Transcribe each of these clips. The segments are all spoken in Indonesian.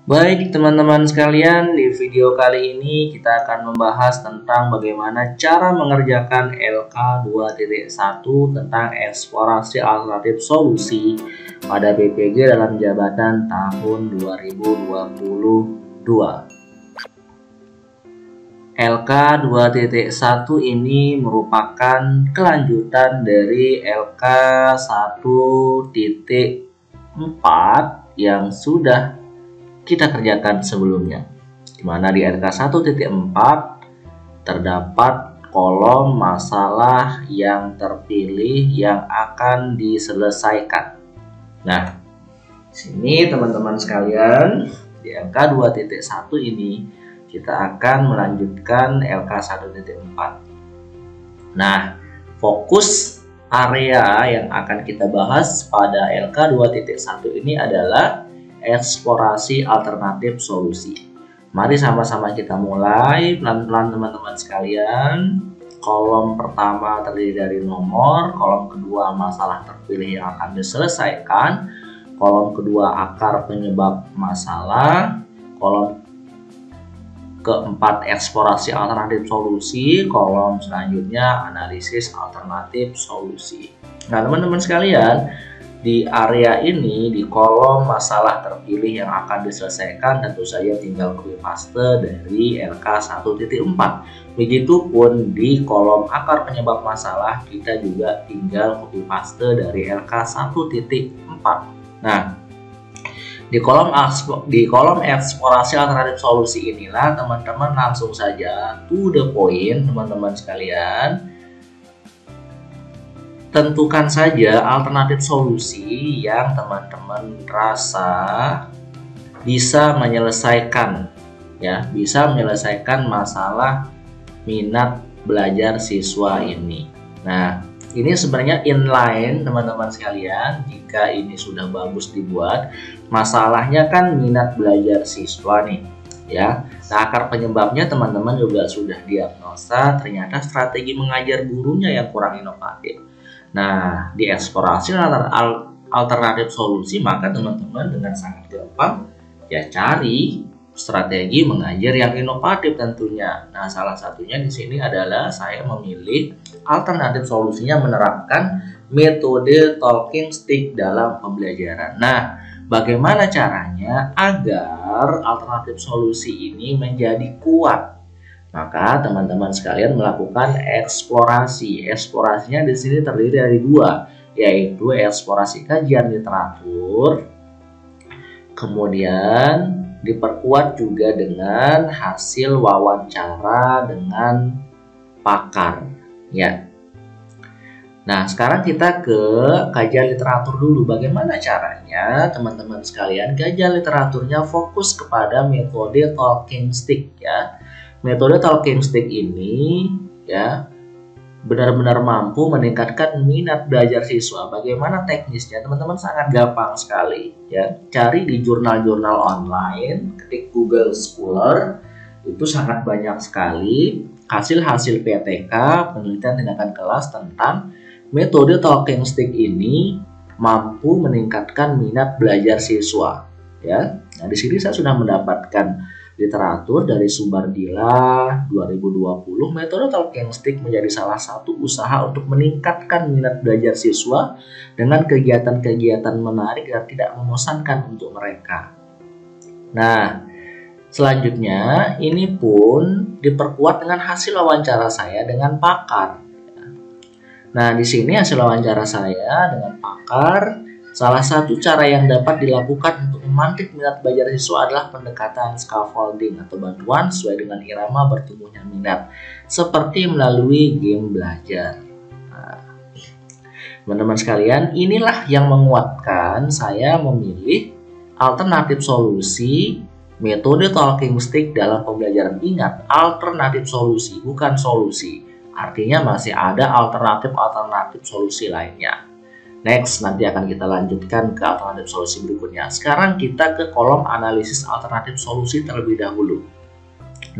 Baik teman-teman sekalian, di video kali ini kita akan membahas tentang bagaimana cara mengerjakan LK 2.1 tentang eksplorasi alternatif solusi pada BPG dalam jabatan tahun 2022. LK 2.1 ini merupakan kelanjutan dari LK 1.4 yang sudah kita kerjakan sebelumnya, di mana di LK 1.4 terdapat kolom masalah yang terpilih yang akan diselesaikan. Nah, di sini teman-teman sekalian, di LK 2.1 ini kita akan melanjutkan LK 1.4. Nah, fokus area yang akan kita bahas pada LK 2.1 ini adalah eksplorasi alternatif solusi. Mari sama-sama kita mulai pelan-pelan teman-teman sekalian. Kolom pertama terdiri dari nomor, kolom kedua masalah terpilih yang akan diselesaikan, kolom kedua akar penyebab masalah, kolom keempat eksplorasi alternatif solusi, kolom selanjutnya analisis alternatif solusi. Nah teman-teman sekalian, di area ini, di kolom masalah terpilih yang akan diselesaikan, tentu saja tinggal copy paste dari LK 1.4. Begitupun di kolom akar penyebab masalah, kita juga tinggal copy paste dari LK 1.4. Nah, di kolom eksplorasi alternatif solusi inilah teman-teman langsung saja to the point teman-teman sekalian. Tentukan saja alternatif solusi yang teman-teman rasa bisa menyelesaikan, ya, bisa menyelesaikan masalah minat belajar siswa ini. Nah, ini sebenarnya inline teman-teman sekalian. Jika ini sudah bagus dibuat, masalahnya kan minat belajar siswa nih, ya. Nah, akar penyebabnya teman-teman juga sudah diagnosa, ternyata strategi mengajar gurunya yang kurang inovatif. Nah, di eksplorasi alternatif solusi, maka teman-teman dengan sangat gampang ya cari strategi mengajar yang inovatif tentunya. Nah, salah satunya di sini adalah saya memilih alternatif solusinya menerapkan metode talking stick dalam pembelajaran. Nah, bagaimana caranya agar alternatif solusi ini menjadi kuat? Maka teman-teman sekalian melakukan eksplorasi. Eksplorasinya di sini terdiri dari dua, yaitu eksplorasi kajian literatur, kemudian diperkuat juga dengan hasil wawancara dengan pakar, ya. Nah, sekarang kita ke kajian literatur dulu. Bagaimana caranya teman-teman sekalian? Kajian literaturnya fokus kepada metode talking stick, ya. Metode talking stick ini ya benar-benar mampu meningkatkan minat belajar siswa. Bagaimana teknisnya? Teman-teman sangat gampang sekali, ya. Cari di jurnal-jurnal online, ketik Google Scholar, itu sangat banyak sekali hasil-hasil PTK, penelitian tindakan kelas tentang metode talking stick ini mampu meningkatkan minat belajar siswa, ya. Nah, di sini saya sudah mendapatkan literatur dari Subardila 2020. Metode talking stick menjadi salah satu usaha untuk meningkatkan minat belajar siswa dengan kegiatan-kegiatan menarik dan tidak membosankan untuk mereka. Nah, selanjutnya ini pun diperkuat dengan hasil wawancara saya dengan pakar. Nah, di sini hasil wawancara saya dengan pakar. Salah satu cara yang dapat dilakukan untuk memantik minat belajar siswa adalah pendekatan scaffolding atau bantuan sesuai dengan irama bertumbuhnya minat, seperti melalui game belajar. Teman-teman sekalian, inilah yang menguatkan saya memilih alternatif solusi metode talking stick dalam pembelajaran. Ingat, alternatif solusi, bukan solusi. Artinya masih ada alternatif solusi lainnya. Next, nanti akan kita lanjutkan ke alternatif solusi berikutnya. Sekarang kita ke kolom analisis alternatif solusi terlebih dahulu.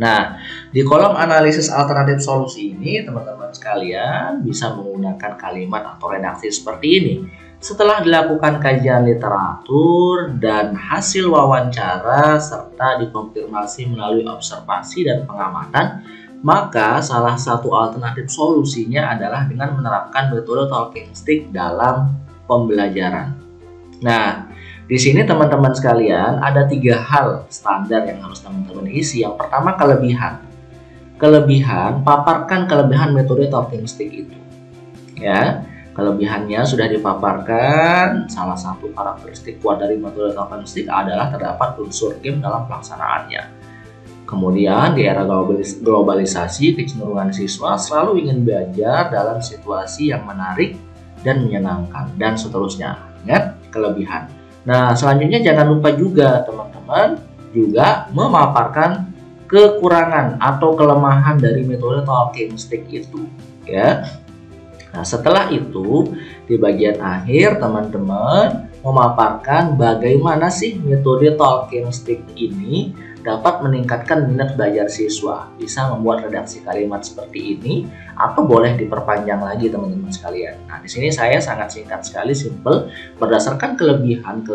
Nah, di kolom analisis alternatif solusi ini, teman-teman sekalian bisa menggunakan kalimat atau redaksi seperti ini. Setelah dilakukan kajian literatur dan hasil wawancara serta dikonfirmasi melalui observasi dan pengamatan, maka salah satu alternatif solusinya adalah dengan menerapkan metode talking stick dalam pembelajaran. Nah, di sini teman-teman sekalian ada 3 hal standar yang harus teman-teman isi. Yang pertama, kelebihan. Kelebihan, paparkan kelebihan metode talking stick itu. Ya, kelebihannya sudah dipaparkan. Salah satu karakteristik kuat dari metode talking stick adalah terdapat unsur game dalam pelaksanaannya. Kemudian di era globalisasi, kecenderungan siswa selalu ingin belajar dalam situasi yang menarik dan menyenangkan, dan seterusnya. Ingat, kelebihan. Nah, selanjutnya jangan lupa juga teman-teman juga memaparkan kekurangan atau kelemahan dari metode talking stick itu, ya. Nah, setelah itu di bagian akhir teman-teman memaparkan bagaimana sih metode talking stick ini dapat meningkatkan minat belajar siswa. Bisa membuat redaksi kalimat seperti ini atau boleh diperpanjang lagi teman-teman sekalian. Nah, di sini saya sangat singkat sekali, simple, berdasarkan kelebihan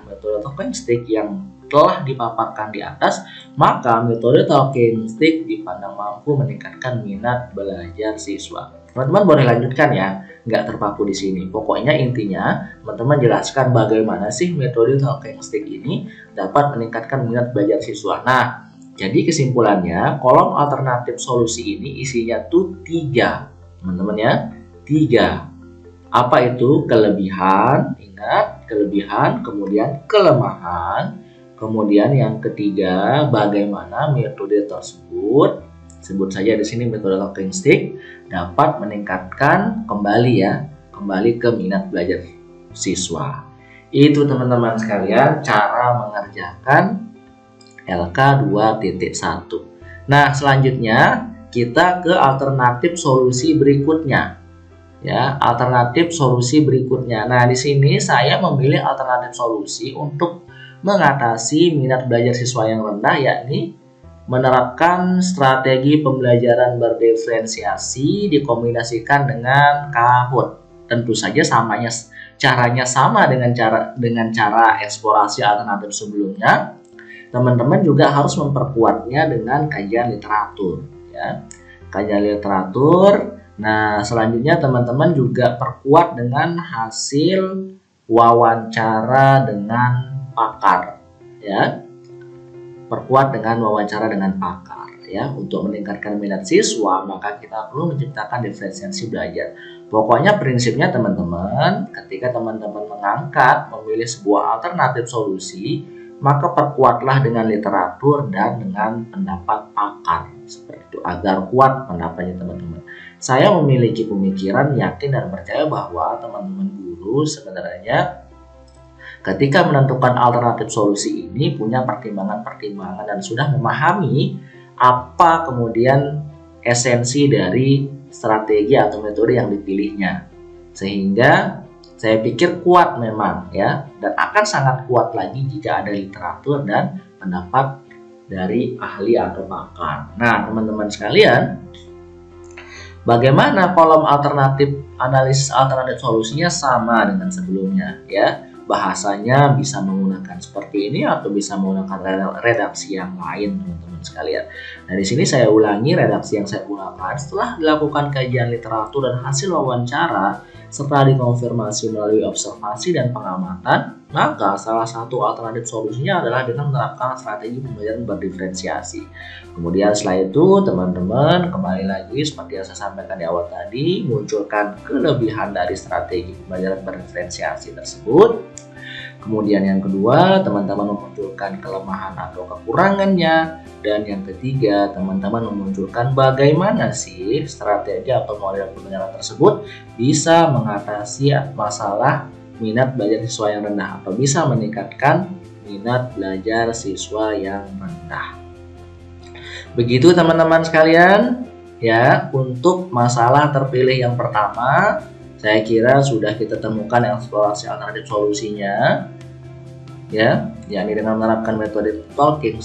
metode talking stick yang telah dipaparkan di atas, maka metode talking stick dipandang mampu meningkatkan minat belajar siswa. Teman-teman boleh lanjutkan ya, nggak terpaku di sini. Pokoknya intinya, teman-teman jelaskan bagaimana sih metode talking stick ini dapat meningkatkan minat belajar siswa. Nah, jadi kesimpulannya, kolom alternatif solusi ini isinya tuh 3, teman-teman ya, 3. Apa itu? Kelebihan, ingat, kelebihan, kemudian kelemahan, kemudian yang ketiga, bagaimana metode tersebut, sebut saja di sini metode talking stick, dapat meningkatkan kembali ke minat belajar siswa. Itu teman-teman sekalian cara mengerjakan LK 2.1. Nah, selanjutnya kita ke alternatif solusi berikutnya. Ya, alternatif solusi berikutnya. Nah, di sini saya memilih alternatif solusi untuk mengatasi minat belajar siswa yang rendah, yakni menerapkan strategi pembelajaran berdiferensiasi dikombinasikan dengan Kahoot. Tentu saja caranya sama dengan cara eksplorasi alternatif sebelumnya. Teman-teman juga harus memperkuatnya dengan kajian literatur, ya. Kajian literatur. Nah, selanjutnya teman-teman juga perkuat dengan hasil wawancara dengan pakar, ya. Perkuat dengan wawancara dengan pakar, ya. Untuk meningkatkan minat siswa, maka kita perlu menciptakan diferensiasi belajar. Pokoknya prinsipnya teman-teman, ketika teman-teman memilih sebuah alternatif solusi, maka perkuatlah dengan literatur dan dengan pendapat pakar, seperti itu, agar kuat pendapatnya teman-teman. Saya memiliki pemikiran, yakin dan percaya bahwa teman-teman guru sebenarnya ketika menentukan alternatif solusi ini punya pertimbangan-pertimbangan dan sudah memahami apa kemudian esensi dari strategi atau metode yang dipilihnya. Sehingga saya pikir kuat memang, ya, dan akan sangat kuat lagi jika ada literatur dan pendapat dari ahli atau pakar. Nah, teman-teman sekalian, bagaimana kolom analisis alternatif solusinya sama dengan sebelumnya, ya. Bahasanya bisa menggunakan seperti ini atau bisa menggunakan redaksi yang lain, teman-teman sekalian. Nah, di sini saya ulangi redaksi yang saya gunakan. Setelah dilakukan kajian literatur dan hasil wawancara serta dikonfirmasi melalui observasi dan pengamatan, maka salah satu alternatif solusinya adalah dengan menerapkan strategi pembelajaran berdiferensiasi. Kemudian setelah itu teman-teman kembali lagi seperti yang saya sampaikan di awal tadi, munculkan kelebihan dari strategi pembelajaran berdiferensiasi tersebut. Kemudian yang kedua, teman-teman memunculkan kelemahan atau kekurangannya. Dan yang ketiga, teman-teman memunculkan bagaimana sih strategi atau model pembelajaran tersebut bisa mengatasi masalah minat belajar siswa yang rendah atau bisa meningkatkan minat belajar siswa yang rendah. Begitu teman-teman sekalian, ya, untuk masalah terpilih yang pertama, saya kira sudah kita temukan eksplorasi alternatif solusinya, ya, yakni dengan menerapkan metode talking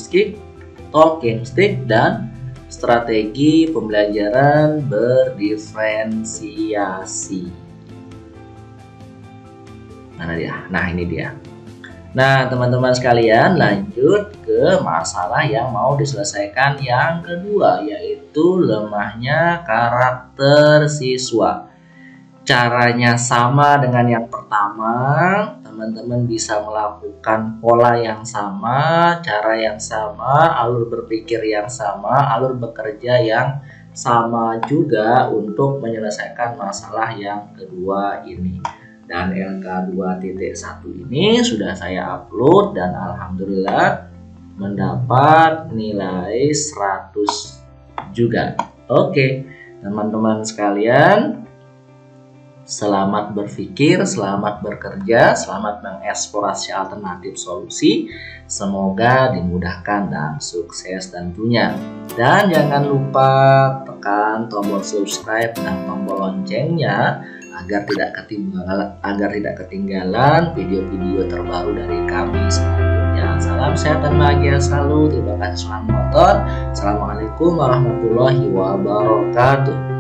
stick dan strategi pembelajaran berdiferensiasi. Mana dia? Nah, ini dia. Nah, teman-teman sekalian, lanjut ke masalah yang mau diselesaikan yang kedua, yaitu lemahnya karakter siswa. Caranya sama dengan yang pertama, teman-teman bisa melakukan pola yang sama, cara yang sama, alur berpikir yang sama, alur bekerja yang sama juga untuk menyelesaikan masalah yang kedua ini. Dan LK 2.1 ini sudah saya upload dan alhamdulillah mendapat nilai 100 juga. Oke, teman-teman sekalian, selamat berpikir, selamat bekerja, selamat mengeksplorasi alternatif solusi. Semoga dimudahkan dan sukses tentunya. Dan jangan lupa tekan tombol subscribe dan tombol loncengnya agar tidak ketinggalan video-video terbaru dari kami selanjutnya. Salam sehat dan bahagia selalu. Terima kasih sudah menonton. Assalamualaikum warahmatullahi wabarakatuh.